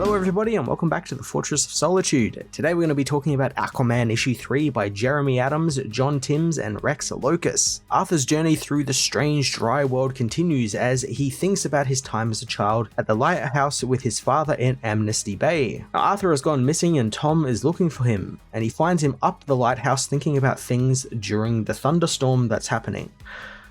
Hello everybody and welcome back to the Fortress of Solitude. Today we're going to be talking about Aquaman issue 3 by Jeremy Adams, John Timms and Rex Locus. Arthur's journey through the strange dry world continues as he thinks about his time as a child at the lighthouse with his father in Amnesty Bay. Now, Arthur has gone missing and Tom is looking for him, and he finds him up the lighthouse thinking about things during the thunderstorm that's happening.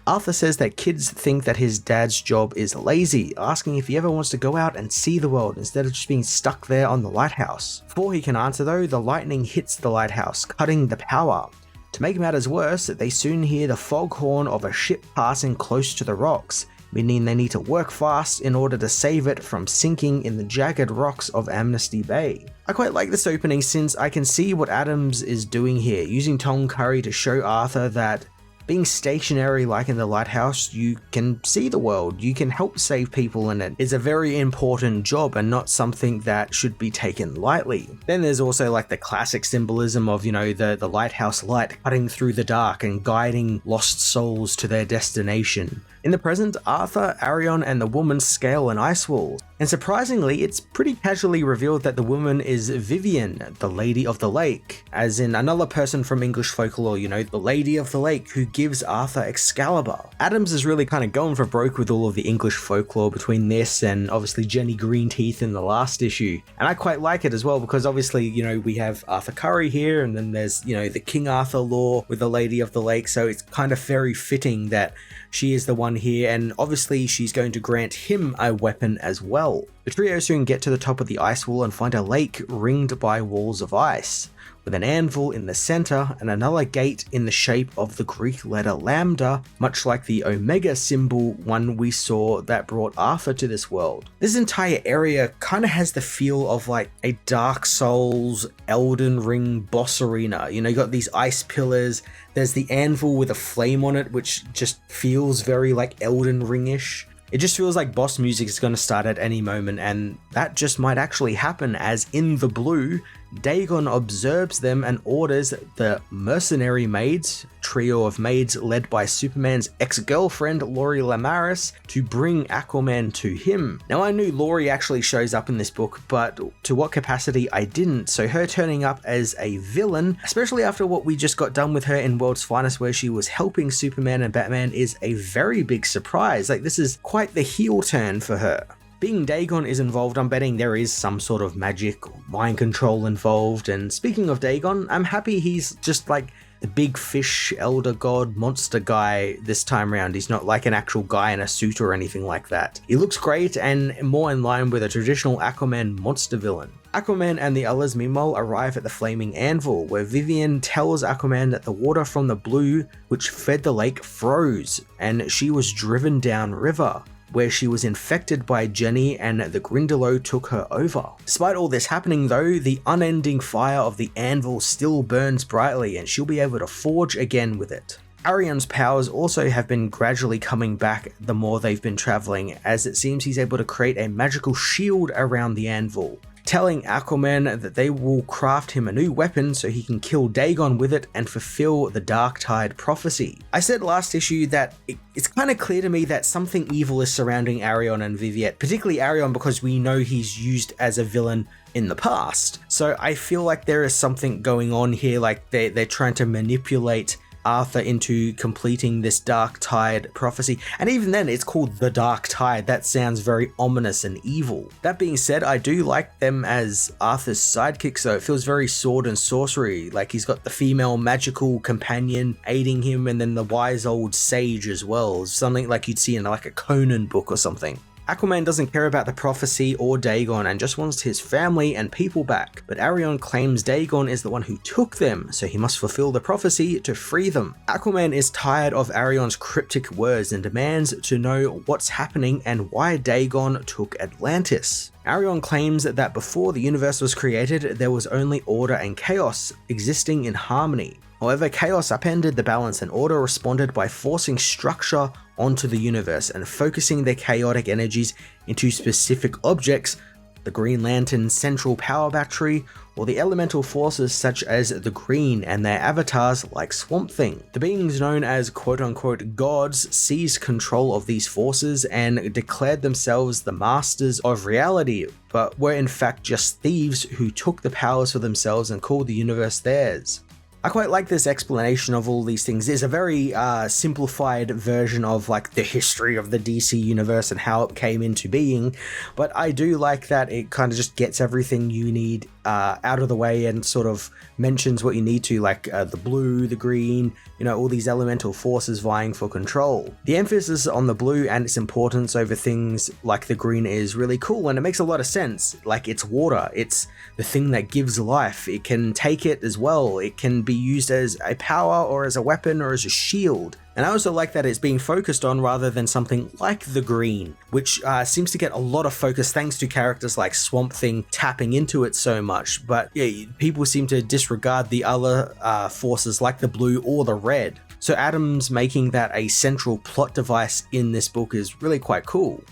Arthur says that kids think that his dad's job is lazy, asking if he ever wants to go out and see the world instead of just being stuck there on the lighthouse. Before he can answer though, the lightning hits the lighthouse, cutting the power. To make matters worse, they soon hear the foghorn of a ship passing close to the rocks, meaning they need to work fast in order to save it from sinking in the jagged rocks of Amnesty Bay. I quite like this opening since I can see what Adams is doing here, using Tom Curry to show Arthur that being stationary like in the lighthouse, you can see the world, you can help save people, and it is a very important job and not something that should be taken lightly. Then there's also like the classic symbolism of, the lighthouse light cutting through the dark and guiding lost souls to their destination. In the present, Arthur, Arion, and the woman scale an ice wall, and surprisingly, it's pretty casually revealed that the woman is Vivian, the Lady of the Lake, as in another person from English folklore, the Lady of the Lake who gives Arthur Excalibur. Adams is really kind of going for broke with all of the English folklore between this and obviously Jenny Greenteeth in the last issue, and I quite like it as well because obviously, we have Arthur Curry here, and then there's, the King Arthur lore with the Lady of the Lake, so it's kind of very fitting that she is the one here, and obviously she's going to grant him a weapon as well. The trio soon get to the top of the ice wall and find a lake ringed by walls of ice, with an anvil in the center and another gate in the shape of the Greek letter lambda, much like the Omega symbol one we saw that brought Arthur to this world. This entire area kind of has the feel of like a Dark Souls Elden Ring boss arena. You got these ice pillars, there's the anvil with a flame on it, which just feels very like Elden Ring-ish. It just feels like boss music is going to start at any moment, and that just might actually happen, as in the blue, Dagon observes them and orders the mercenary maids, trio of maids led by Superman's ex-girlfriend Laurie Lamaris, to bring Aquaman to him. Now, I knew Laurie actually shows up in this book, but to what capacity I didn't, so her turning up as a villain, especially after what we just got done with her in World's Finest where she was helping Superman and Batman, is a very big surprise. Like, this is quite the heel turn for her. Being Dagon is involved, I'm betting there is some sort of magic or mind control involved, and speaking of Dagon, I'm happy he's just like the big fish elder god monster guy this time around. He's not like an actual guy in a suit or anything like that. He looks great and more in line with a traditional Aquaman monster villain. Aquaman and the others meanwhile arrive at the Flaming Anvil, where Vivian tells Aquaman that the water from the blue which fed the lake froze, and she was driven down river, where she was infected by Jenny and the Grindylow took her over. Despite all this happening though, the unending fire of the anvil still burns brightly and she'll be able to forge again with it. Arion's powers also have been gradually coming back the more they've been traveling, as it seems he's able to create a magical shield around the anvil, telling Aquaman that they will craft him a new weapon so he can kill Dagon with it and fulfill the Dark Tide prophecy. I said last issue that it's kind of clear to me that something evil is surrounding Arion and Viviette, particularly Arion because we know he's used as a villain in the past. So I feel like there is something going on here, like they're trying to manipulate Arthur into completing this Dark Tide prophecy, and even then it's called the Dark Tide. That sounds very ominous and evil. That being said, I do like them as Arthur's sidekicks though. It feels very sword and sorcery, like he's got the female magical companion aiding him and then the wise old sage as well, something like you'd see in like a Conan book or something. Aquaman doesn't care about the prophecy or Dagon and just wants his family and people back, but Arion claims Dagon is the one who took them, so he must fulfill the prophecy to free them. Aquaman is tired of Arion's cryptic words and demands to know what's happening and why Dagon took Atlantis. Arion claims that before the universe was created, there was only order and chaos existing in harmony. However, chaos upended the balance and order responded by forcing structure onto the universe and focusing their chaotic energies into specific objects the Green Lantern's central power battery, or the elemental forces such as the Green and their avatars like Swamp Thing. The beings known as quote-unquote gods seized control of these forces and declared themselves the masters of reality, but were in fact just thieves who took the powers for themselves and called the universe theirs. I quite like this explanation of all these things. It's a very simplified version of like the history of the DC universe and how it came into being, but I do like that it kind of just gets everything you need out of the way and sort of mentions what you need to, like the blue, the green, all these elemental forces vying for control. The emphasis on the blue and its importance over things like the green is really cool, and it makes a lot of sense. Like, it's water, it's the thing that gives life. It can take it as well. It can be used as a power or as a weapon or as a shield. And I also like that it's being focused on rather than something like the green, which seems to get a lot of focus thanks to characters like Swamp Thing tapping into it so much. But yeah, people seem to disregard the other forces like the blue or the red. So Adams making that a central plot device in this book is really quite cool.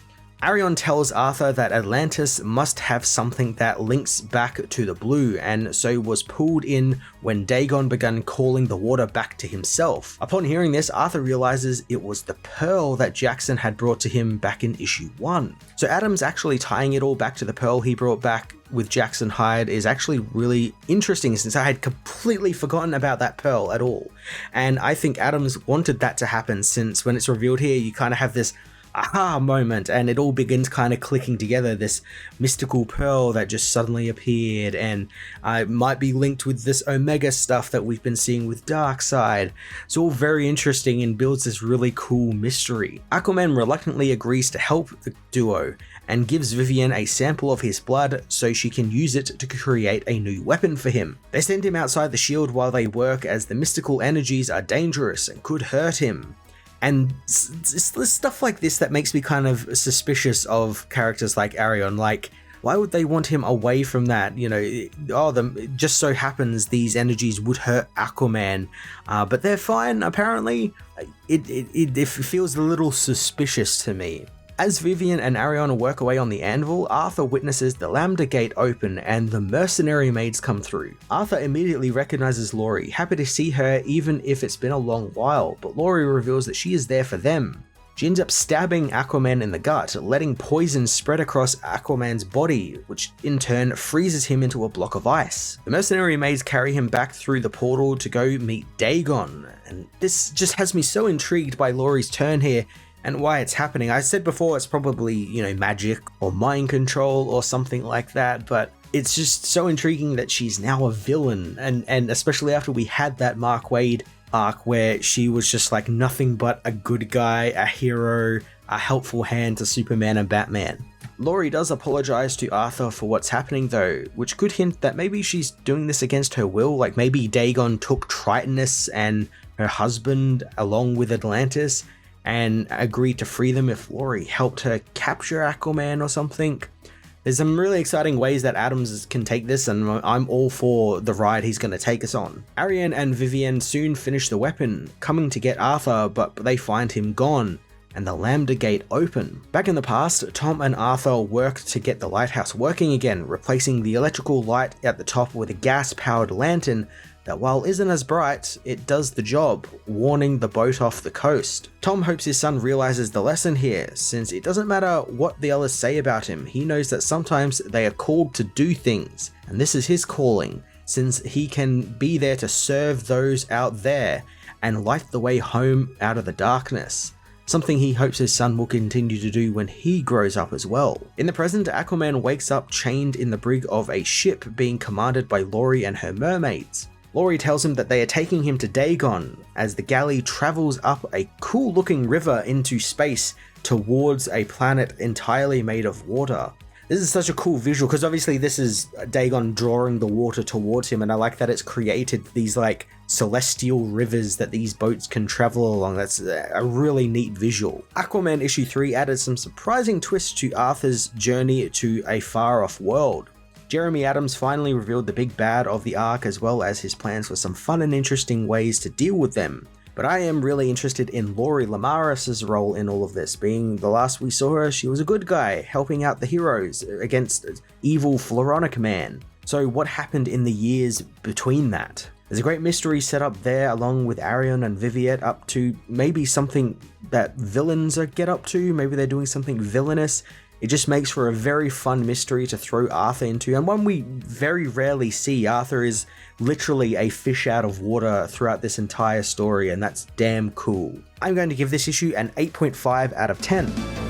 Arion tells Arthur that Atlantis must have something that links back to the blue, and so was pulled in when Dagon began calling the water back to himself. Upon hearing this, Arthur realizes it was the pearl that Jackson had brought to him back in issue 1. So Adams actually tying it all back to the pearl he brought back with Jackson Hyde is actually really interesting, since I had completely forgotten about that pearl at all. And I think Adams wanted that to happen, since when it's revealed here, you kind of have this aha moment and it all begins kind of clicking together, this mystical pearl that just suddenly appeared, and it might be linked with this Omega stuff that we've been seeing with Darkseid. It's all very interesting and builds this really cool mystery. Aquaman reluctantly agrees to help the duo and gives Vivian a sample of his blood so she can use it to create a new weapon for him. They send him outside the shield while they work, as the mystical energies are dangerous and could hurt him. And it's stuff like this that makes me kind of suspicious of characters like Arion. Like, why would they want him away from that? It just so happens these energies would hurt Aquaman, but they're fine apparently. It feels a little suspicious to me. As Vivian and Arion work away on the anvil, Arthur witnesses the Lambda Gate open and the mercenary maids come through. Arthur immediately recognizes Laurie, happy to see her even if it's been a long while, but Laurie reveals that she is there for them. She ends up stabbing Aquaman in the gut, letting poison spread across Aquaman's body, which in turn freezes him into a block of ice. The mercenary maids carry him back through the portal to go meet Dagon, and this just has me so intrigued by Laurie's turn here and why it's happening. I said before, it's probably, magic or mind control or something like that, but it's just so intriguing that she's now a villain, and especially after we had that Mark Waid arc where she was just like nothing but a good guy, a hero, a helpful hand to Superman and Batman. Laurie does apologize to Arthur for what's happening though, which could hint that maybe she's doing this against her will, like maybe Dagon took Tritonus and her husband along with Atlantis and agreed to free them if Laurie helped her capture Aquaman or something. There's some really exciting ways that Adams can take this, and I'm all for the ride he's going to take us on. Arion and Vivian soon finish the weapon, coming to get Arthur, but they find him gone, and the Lambda Gate open. Back in the past, Tom and Arthur work to get the lighthouse working again, replacing the electrical light at the top with a gas-powered lantern that, while isn't as bright, it does the job, warning the boat off the coast. Tom hopes his son realizes the lesson here, since it doesn't matter what the others say about him, he knows that sometimes they are called to do things, and this is his calling, since he can be there to serve those out there and light the way home out of the darkness. Something he hopes his son will continue to do when he grows up as well. In the present, Aquaman wakes up chained in the brig of a ship being commanded by Laurie and her mermaids. Laurie tells him that they are taking him to Dagon as the galley travels up a cool looking river into space towards a planet entirely made of water. This is such a cool visual because obviously this is Dagon drawing the water towards him, and I like that it's created these like celestial rivers that these boats can travel along. That's a really neat visual. Aquaman issue 3 added some surprising twists to Arthur's journey to a far off world. Jeremy Adams finally revealed the big bad of the arc, as well as his plans for some fun and interesting ways to deal with them. But I am really interested in Laurie Lamaris' role in all of this. Being the last we saw her, she was a good guy, helping out the heroes against evil Floronic Man. So what happened in the years between that? There's a great mystery set up there, along with Arion and Viviette, up to maybe something that villains get up to. Maybe they're doing something villainous. It just makes for a very fun mystery to throw Arthur into, and one we very rarely see. Arthur is literally a fish out of water throughout this entire story, and that's damn cool. I'm going to give this issue an 8.5 out of 10.